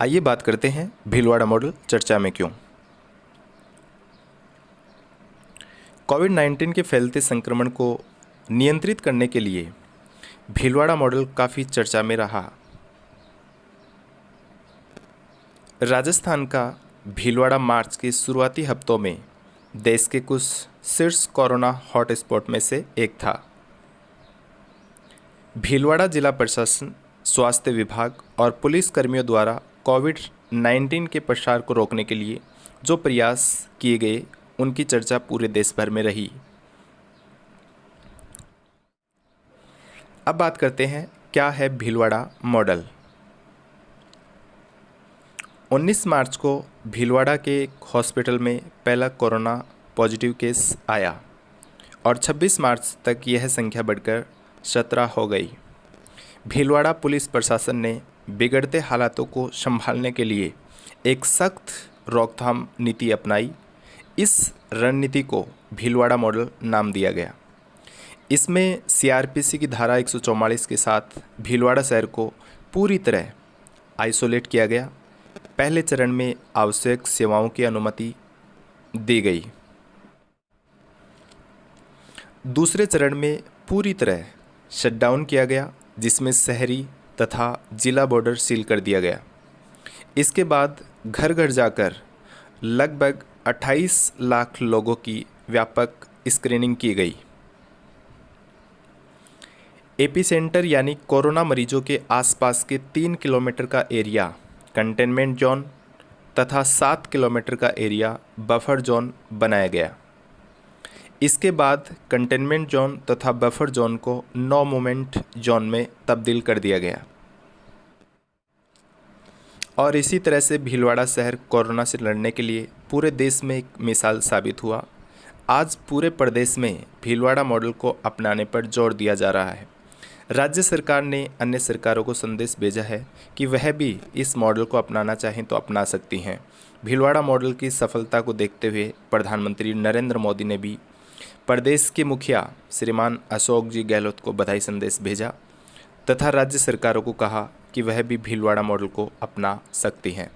आइए बात करते हैं भीलवाड़ा मॉडल चर्चा में क्यों। कोविड-19 के फैलते संक्रमण को नियंत्रित करने के लिए भीलवाड़ा मॉडल काफ़ी चर्चा में रहा। राजस्थान का भीलवाड़ा मार्च के शुरुआती हफ्तों में देश के कुछ शीर्ष कोरोना हॉटस्पॉट में से एक था। भीलवाड़ा जिला प्रशासन, स्वास्थ्य विभाग और पुलिस कर्मियों द्वारा कोविड-19 के प्रसार को रोकने के लिए जो प्रयास किए गए, उनकी चर्चा पूरे देश भर में रही। अब बात करते हैं क्या है भीलवाड़ा मॉडल। 19 मार्च को भीलवाड़ा के एक हॉस्पिटल में पहला कोरोना पॉजिटिव केस आया और 26 मार्च तक यह संख्या बढ़कर 17 हो गई। भीलवाड़ा पुलिस प्रशासन ने बिगड़ते हालातों को संभालने के लिए एक सख्त रोकथाम नीति अपनाई। इस रणनीति को भीलवाड़ा मॉडल नाम दिया गया। इसमें सीआरपीसी की धारा 144 के साथ भीलवाड़ा शहर को पूरी तरह आइसोलेट किया गया। पहले चरण में आवश्यक सेवाओं की अनुमति दी गई। दूसरे चरण में पूरी तरह शटडाउन किया गया, जिसमें शहरी तथा जिला बॉर्डर सील कर दिया गया। इसके बाद घर घर जाकर लगभग 28 लाख लोगों की व्यापक स्क्रीनिंग की गई। एपिसेंटर यानी कोरोना मरीजों के आसपास के 3 किलोमीटर का एरिया कंटेनमेंट जोन तथा 7 किलोमीटर का एरिया बफर जोन बनाया गया। इसके बाद कंटेनमेंट जोन तथा बफर जोन को नो मूवमेंट जोन में तब्दील कर दिया गया और इसी तरह से भीलवाड़ा शहर कोरोना से लड़ने के लिए पूरे देश में एक मिसाल साबित हुआ। आज पूरे प्रदेश में भीलवाड़ा मॉडल को अपनाने पर जोर दिया जा रहा है। राज्य सरकार ने अन्य सरकारों को संदेश भेजा है कि वह भी इस मॉडल को अपनाना चाहें तो अपना सकती हैं। भीलवाड़ा मॉडल की सफलता को देखते हुए प्रधानमंत्री नरेंद्र मोदी ने भी प्रदेश के मुखिया श्रीमान अशोक जी गहलोत को बधाई संदेश भेजा तथा राज्य सरकारों को कहा कि वह भी भीलवाड़ा मॉडल को अपना सकती हैं।